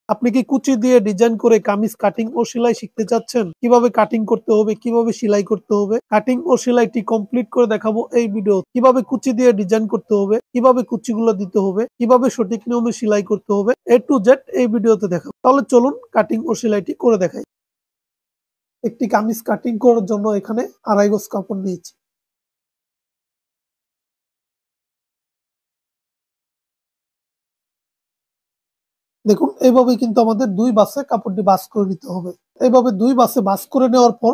আপনি কি কুচি দিয়ে ডিজাইন করে কামিজ কাটিং ও সেলাই শিখতে চাচ্ছেন? কিভাবে কাটিং করতে হবে, কিভাবে সেলাই করতে হবে, কাটিং ও সেলাইটি কমপ্লিট করে দেখাবো এই ভিডিও। কিভাবে কুচি দিয়ে ডিজাইন করতে হবে, কিভাবে কুচিগুলো দিতে হবে, কিভাবে সঠিক নিয়মে সেলাই করতে হবে, A to Z এই ভিডিওতে দেখাবো। তাহলে চলুন কাটিং ও সেলাইটি করে দেখাই। একটি কামিজ কাটিং করার জন্য এখানে 2.5 গজ কাপড় নিয়েছি। দেখুন এইভাবেই কিন্তু আমাদের 2 বাসে কাপড়টি ভাঁজ করে নিতে হবে। এইভাবে 2 বাসে ভাঁজ করে নেওয়ার পর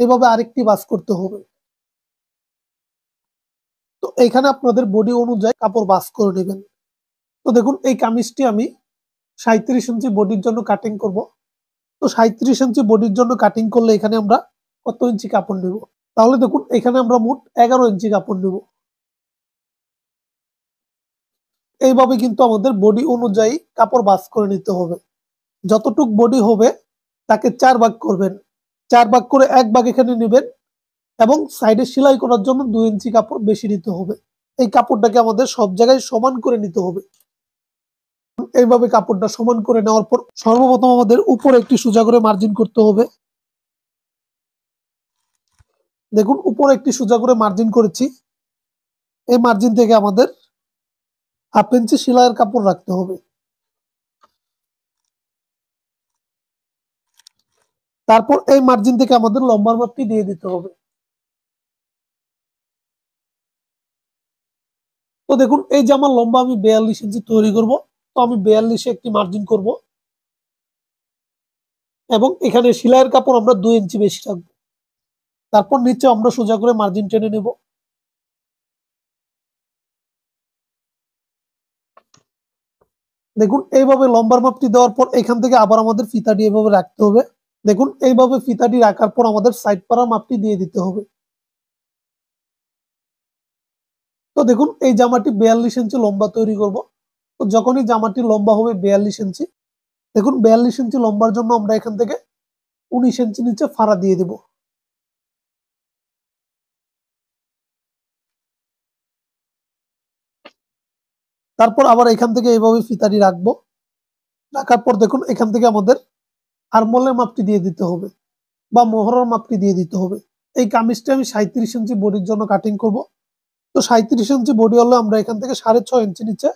এভাবে আরেকটি ভাঁজ করতে হবে। তো এখানে আপনাদের বডি অনুযায়ী কাপড় ভাঁজ করে নেবেন। তো দেখুন এই কামিজটি আমি 37 ইঞ্চি বডির জন্য কাটিং করব। তো 37 ইঞ্চি বডির জন্য কাটিং করলে এখানে আমরা কত ইঞ্চি কাপড় নেব? তাহলে দেখুন এখানে আমরা মোট 11 ইঞ্চি কাপড় নেব। এইভাবে কিন্তু আমাদের বডি অনুযায়ী কাপড় ভাঁজ করে নিতে হবে। যতটুক বডি হবে তাকে 4 ভাগ করবেন। 4 ভাগ করে 1 ভাগ এখানে নেবেন এবং সাইডে সেলাই করার জন্য 2 ইঞ্চি কাপড় বেশি নিতে হবে। এই কাপড়টাকে আমাদের সব জায়গায় সমান করে নিতে হবে। এইভাবে কাপড়টা সমান করে নেওয়ার পর সর্বপ্রথম আমাদের উপরে একটি সোজা করে মার্জিন করতে হবে। দেখুন উপরে একটি সোজা করে মার্জিন করেছি। এই মার্জিন থেকে আমাদের 1/2 ইঞ্চি সেলাইয়ের কাপড় রাখতে হবে। তারপর এই মার্জিন থেকে আমাদের লম্বার মাপটি দিয়ে দিতে হবে। তো দেখুন এই যে আমার লম্বা আমি 42 ইঞ্চি তৈরি করব। তো আমি 42-এ একটি মার্জিন করব এবং এখানে সেলাইয়ের কাপড় আমরা 2 ইঞ্চি বেশি রাখবো। তারপর নিচে আমরা সোজা করে মার্জিন টেনে নেব। দেখুন এইভাবে লম্বার মাপটি দেওয়ার পর এখান থেকে আবার আমাদের ফিতাটি এভাবে রাখতে হবে। দেখুন এইভাবে ফিতাটি রাখার পর আমাদের সাইড পাড়া মাপটি দিয়ে দিতে হবে। তো দেখুন এই জামাটি 42 ইঞ্চি লম্বা তৈরি করব। তো যখনই জামাটি লম্বা হবে 42 ইঞ্চি, দেখুন 42 ইঞ্চি লম্বার জন্য আমরা এখান থেকে 19 ইঞ্চি নিচে ফাড়া দিয়ে দেব। তারপর আবার এখান থেকে এইভাবে ফিতাটি রাখবো। রাখার পর দেখুন এখান থেকে আমাদের আরমোলের মাপটি দিয়ে দিতে হবে বা মোহরার মাপটি দিয়ে দিতে হবে। এই কামিজটা আমি 37 ইঞ্চি বডির জন্য কাটিং করব। তো 37 ইঞ্চি বডি হলে আমরা এখান থেকে 6.5 ইঞ্চি নিচে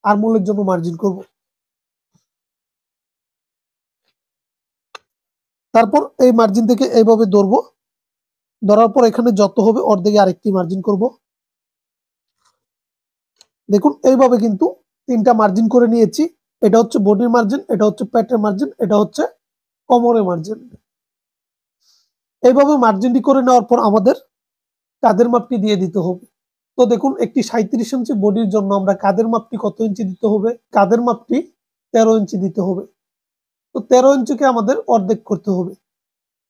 আরমোলের জন্য মার্জিন করব। তারপর এই মার্জিন থেকে এইভাবে ধরবো। ধরার পর এখানে যত হবে অর্ধেকে আরেকটি মার্জিন করব। দেখুন এইভাবে কিন্তু 3টা মার্জিন করে নিয়েছি। এটা হচ্ছে বডির মার্জিন, এটা হচ্ছে পেটের মার্জিন, এটা হচ্ছে কোমরের মার্জিন। এইভাবে মার্জিনটি করে নেওয়ার পর আমাদের কাঁধের মাপটি দিয়ে দিতে হবে। তো দেখুন একটি 37 ইঞ্চি বডির জন্য আমরা কাঁধের মাপটি কত ইঞ্চি দিতে হবে? কাঁধের মাপটি 13 ইঞ্চি দিতে হবে। তো 13 ইঞ্চিকে আমাদের অর্ধেক করতে হবে।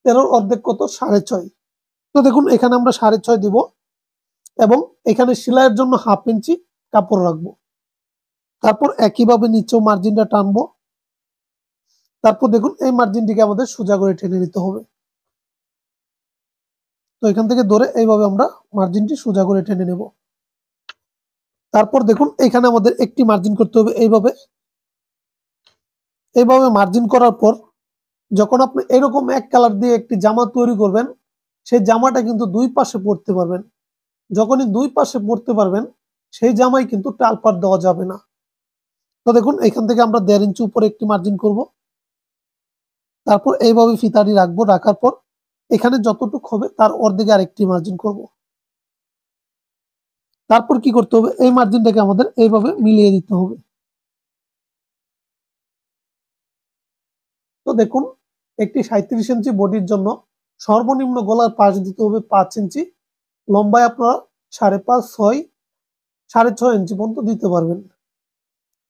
13 অর্ধেক কত? 6.5। তো দেখুন এখানে আমরা 6.5 দিব এবং এখানে সেলাইয়ের জন্য 1/2 ইঞ্চি কাপড় রাখবো। তারপর একইভাবে নিচেও মার্জিনটা টানবো। তারপর দেখুন এই মার্জিনটিকে আমাদের সোজা করে টেনে নিতে হবে। তো এখান থেকে ধরে এইভাবে আমরা মার্জিনটি সোজা করে টেনে নেব। তারপর দেখুন এখানে আমাদের একটি মার্জিন করতে হবে এইভাবে। এইভাবে মার্জিন করার পর যখন আপনি এরকম এক কালার দিয়ে একটি জামা তৈরি করবেন, সেই জামাটা কিন্তু 2 পাশে পরতে পারবেন। যখনই 2 পাশে পরতে পারবেন সেই জামায় কিন্তু টালপাট দেওয়া যাবে না। তো দেখুন এখান থেকে আমরা 1.5 ইঞ্চি উপরে একটি মার্জিন করব। তারপর এইভাবে ফিতাটি রাখবো। রাখার পর এখানে যতটুকু হবে তার অর্ধেকে আরেকটি মার্জিন করব। তারপর কি করতে হবে? এই মার্জিনটাকে আমাদের এইভাবে মিলিয়ে দিতে হবে। তো দেখুন একটি 37 ইঞ্চি বডির জন্য সর্বনিম্ন গলার পাশ দিতে হবে 5 ইঞ্চি। লম্বায় আপনারা 5.5, 6, 6.5 ইঞ্চি পর্যন্ত দিতে পারবেন।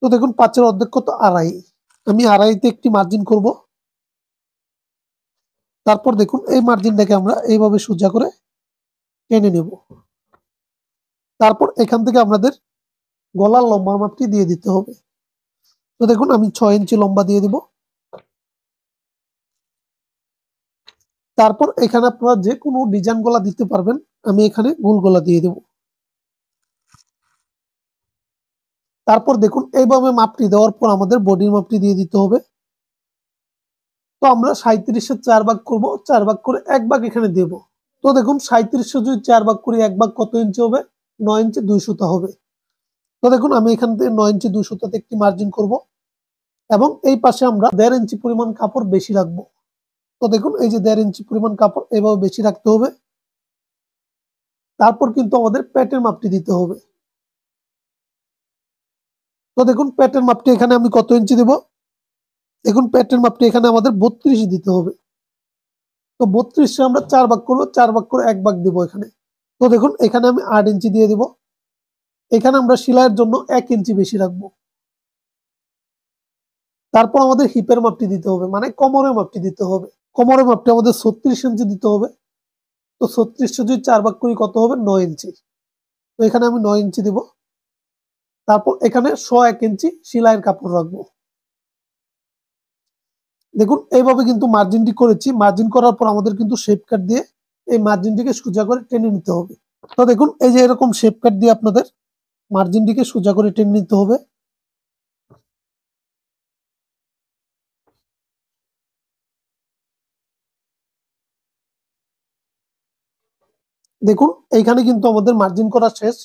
তো দেখুন 5-এর অর্ধেক কত? 2.5। আমি 2.5-তে একটি মার্জিন করব। তারপর দেখুন এই মার্জিনটাকে আমরা এইভাবে সোজা করে টেনে নেব। তারপর এখান থেকে আমাদের গলার লম্বার মাপটি দিয়ে দিতে হবে। তো দেখুন আমি 6 ইঞ্চি লম্বা দিয়ে দিব। তারপর এখানে আপনারা যে কোনো ডিজাইন গলা দিতে পারবেন। আমি এখানে গোল গলা দিয়ে দেব। তারপর দেখুন এইভাবে মাপটি দেওয়ার পর আমাদের বডির মাপটি দিয়ে দিতে হবে। তো আমরা 37-এর 4 ভাগ করব, 4 ভাগ করে 1 ভাগ এখানে দেব। তো দেখুন 37 যদি 4 ভাগ করি 1 ভাগ কত ইঞ্চি হবে? 9 ইঞ্চি 2 সুতা হবে। তো দেখুন আমি এখান থেকে 9 ইঞ্চি 2 সুতাতে একটি মার্জিন করব এবং এই পাশে আমরা 1.5 ইঞ্চি পরিমাণ কাপড় বেশি রাখবো। তো দেখুন এই যে 1.5 ইঞ্চি পরিমাণ কাপড় এভাবে বেশি রাখতে হবে। তারপর কিন্তু আমাদের পেটের মাপটি দিতে হবে। তো দেখুন পেটের মাপটি এখানে আমি কত ইঞ্চি দেব? দেখুন পেটের মাপটি এখানে আমাদের 32 দিতে হবে। তো 32 আমরা 4 ভাগ করবো, 4 ভাগ করে 1 ভাগ দিব এখানে। তো দেখুন এখানে আমি 8 ইঞ্চি দিয়ে দিব। এখানে আমরা সেলাইয়ের জন্য 1 ইঞ্চি বেশি রাখবো। তারপর আমাদের হিপের মাপটি দিতে হবে, মানে কোমরের মাপটি দিতে হবে। কোমরের মাপটি আমাদের 36 ইঞ্চি দিতে হবে। তো 36 যদি 4 ভাগ করি কত হবে? 9 ইঞ্চি। তো এখানে আমি 9 ইঞ্চি দিব। তারপর এখানে 1 ইঞ্চি সেলাইয়ের কাপড় রাখবো। দেখুন এইভাবে কিন্তু মার্জিনটি করেছি। মার্জিন করার পর আমাদের কিন্তু শেপ কাট দিয়ে এই মার্জিনটিকে সোজা করে টেনে নিতে হবে। তো দেখুন এই যে এরকম শেপ কাট দিয়ে আপনাদের মার্জিনটিকে সোজা করে টেনে নিতে হবে। দেখুন এইখানে কিন্তু আমাদের মার্জিন করা শেষ।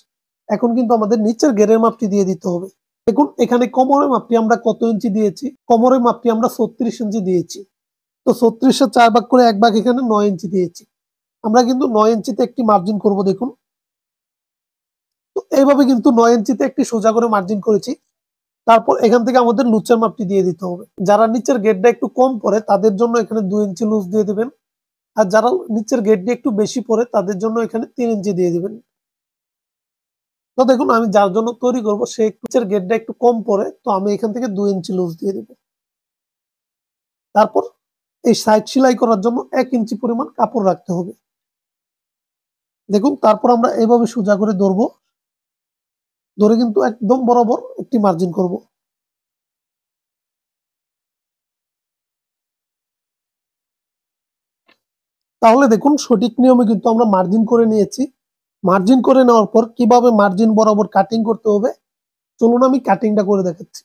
এখন কিন্তু আমাদের নিচের ঘেরের মাপটি দিয়ে দিতে হবে। দেখুন এখানে কোমরের মাপটি আমরা কত ইঞ্চি দিয়েছি? কোমরের মাপটি আমরা 36 ইঞ্চি দিয়েছি। তো 36-এর 4 ভাগ করে 1 ভাগ এখানে 9 ইঞ্চি দিয়েছি। আমরা কিন্তু 9 ইঞ্চিতে একটি মার্জিন করব। দেখুন তো এইভাবে কিন্তু 9 ইঞ্চিতে একটি সোজা করে মার্জিন করেছি। তারপর এখান থেকে আমাদের লুচের মাপটি দিয়ে দিতে হবে। যারা নিচের গেটটা একটু কম পড়ে তাদের জন্য এখানে 2 ইঞ্চি লুজ দিয়ে দিবেন, আর যারা নিচের গেটটি একটু বেশি পড়ে তাদের জন্য এখানে 3 ইঞ্চি দিয়ে দিবেন। তো দেখুন আমি যার জন্য তৈরি করব সে নিচের গেটটা একটু কম পড়ে, তো আমি এখান থেকে 2 ইঞ্চি লুজ দিয়ে দিব। তারপর এই সাইড সেলাই করার জন্য 1 ইঞ্চি পরিমাণ কাপড় রাখতে হবে। দেখুন তারপর আমরা এইভাবে সোজা করে ধরবো, ধরে কিন্তু একদম বরাবর একটি মার্জিন করব। তাহলে দেখুন সঠিক নিয়মে কিন্তু আমরা মার্জিন করে নিয়েছি। মার্জিন করে নেওয়ার পর কিভাবে মার্জিন বরাবর কাটিং করতে হবে চলুন আমি কাটিংটা করে দেখাচ্ছি।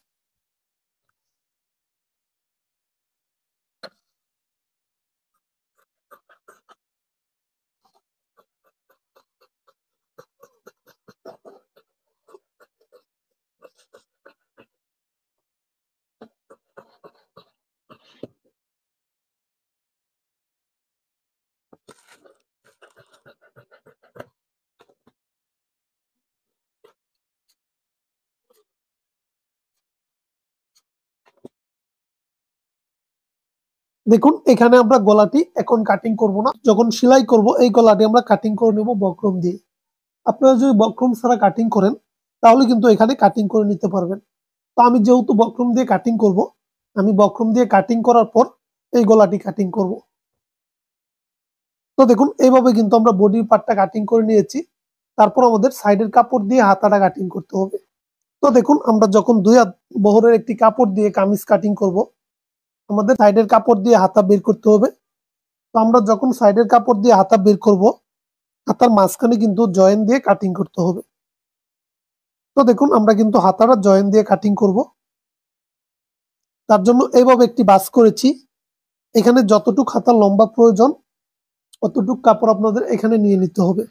দেখুন এখানে আমরা গলাটি এখন কাটিং করব না, যখন সেলাই করব এই গলাটি আমরা কাটিং করে নেব বক্রম দিয়ে। আপনারা যদি বক্রম ছাড়া কাটিং করেন তাহলে কিন্তু এখানে কাটিং করে নিতে পারবেন। তো আমি যেহেতু বক্রম দিয়ে কাটিং করব, আমি বক্রম দিয়ে কাটিং করার পর এই গলাটি কাটিং করব। তো দেখুন এইভাবে কিন্তু আমরা বডির পার্টটা কাটিং করে নিয়েছি। তারপর আমাদের সাইডের কাপড় দিয়ে হাতাটা কাটিং করতে হবে। তো দেখুন আমরা যখন 2 হাত বহরের একটি কাপড় দিয়ে কামিজ কাটিং করব, আমাদের সাইডের কাপড় দিয়ে হাতা বের করতে হবে। তো আমরা যখন সাইডের কাপড় দিয়ে হাতা বের করব, হাতার মাঝখানে কিন্তু জয়েন দিয়ে কাটিং করতে হবে। তো দেখুন আমরা কিন্তু হাতাটা জয়েন দিয়ে কাটিং করব। তার জন্য এইভাবে একটি বাস করেছি। এখানে যতটুক হাতার লম্বা প্রয়োজন অতটুক কাপড় আপনাদের এখানে নিয়ে নিতে হবে।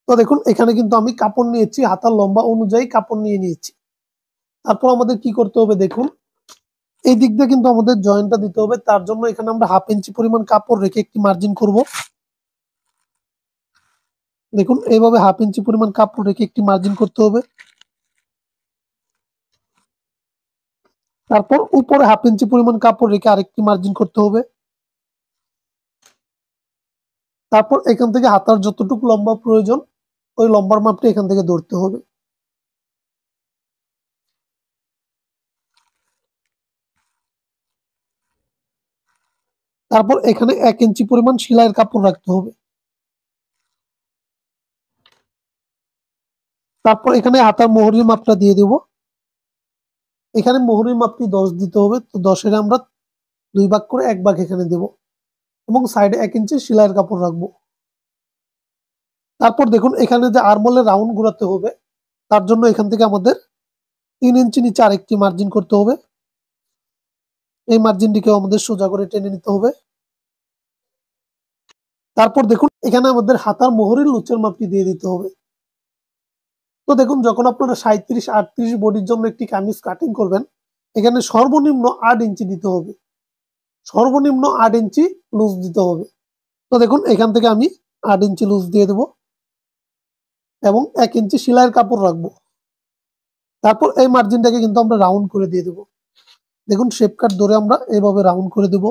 তো দেখুন এখানে কিন্তু আমি কাপড় নিয়েছি, হাতার লম্বা অনুযায়ী কাপড় নিয়ে নিয়েছি। তারপর আমাদের কি করতে হবে? দেখুন এই দিক দিয়ে কিন্তু আমাদের জয়েন্টটা দিতে হবে। তার জন্য এখানে আমরা 1/2 ইঞ্চি পরিমাণ কাপড় রেখে একটি মার্জিন করব। দেখুন এইভাবে 1/2 ইঞ্চি পরিমাণ কাপড় রেখে একটি মার্জিন করতে হবে। তারপর উপরে 1/2 ইঞ্চি পরিমাণ কাপড় রেখে আরেকটি মার্জিন করতে হবে। তারপর এখান থেকে হাতার যতটুকু লম্বা প্রয়োজন ওই লম্বার মাপটা এখান থেকে ধরতে হবে। তারপর এখানে 1 ইঞ্চি পরিমাণ সেলাইয়ের কাপড় রাখতে হবে। তারপর এখানে হাতার মোহরের মাপটা দিয়ে দেব। এখানে মোহরের মাপটি 10 দিতে হবে। তো 10-এর আমরা 2 ভাগ করে 1 ভাগ এখানে দেব এবং সাইডে 1 ইঞ্চি সেলাইয়ের কাপড় রাখবো। তারপর দেখুন এখানে যে আর্মহোলের রাউন্ড ঘোরাতে হবে তার জন্য এখান থেকে আমাদের 3 ইঞ্চি নিচে আরেকটি মার্জিন করতে হবে। এই মার্জিনটিকে আমাদের সোজা করে টেনে নিতে হবে। তারপর দেখুন এখানে আমাদের হাতার মোহরের লুচের মাপটি দিয়ে দিতে হবে। তো দেখুন যখন আপনারা 37-38 বডির জন্য একটি কামিজ কাটিং করবেন, এখানে সর্বনিম্ন 8 ইঞ্চি দিতে হবে। সর্বনিম্ন 8 ইঞ্চি লুজ দিতে হবে। তো দেখুন এখান থেকে আমি 8 ইঞ্চি লুজ দিয়ে দেব এবং 1 ইঞ্চি সেলাইয়ের কাপড় রাখবো। তারপর এই মার্জিনটাকে কিন্তু আমরা রাউন্ড করে দিয়ে দেব। দেখুন শেপ কাট ধরে আমরা এইভাবে রাউন্ড করে দেব।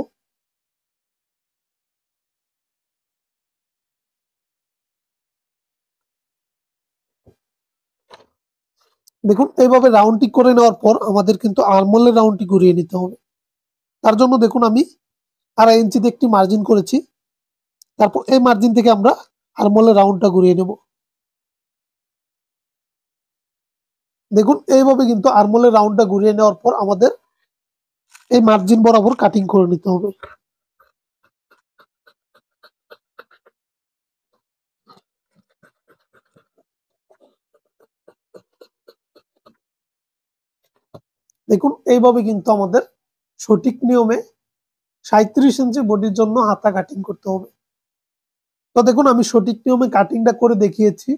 দেখুন এইভাবে রাউন্ডটি করে নেওয়ার পর আমাদের কিন্তু আর্মহোলের রাউন্ডটি ঘুরিয়ে নিতে হবে। তার জন্য দেখুন আমি 2.5 ইঞ্চিতে একটি মার্জিন করেছি। তারপর এই মার্জিন থেকে আমরা আর্মহোলের রাউন্ডটা ঘুরিয়ে নেব। দেখুন এইভাবে কিন্তু আর্মহোলের রাউন্ডটা ঘুরিয়ে নেওয়ার পর আমাদের এই মার্জিন বরাবর কাটিং করে নিতে হবে। দেখুন এইভাবে কিন্তু আমাদের সঠিক নিয়মে 37 ইঞ্চি বডির জন্য হাতা কাটিং করতে হবে। তো দেখুন আমি সঠিক নিয়মে কাটিংটা করে দেখিয়েছি।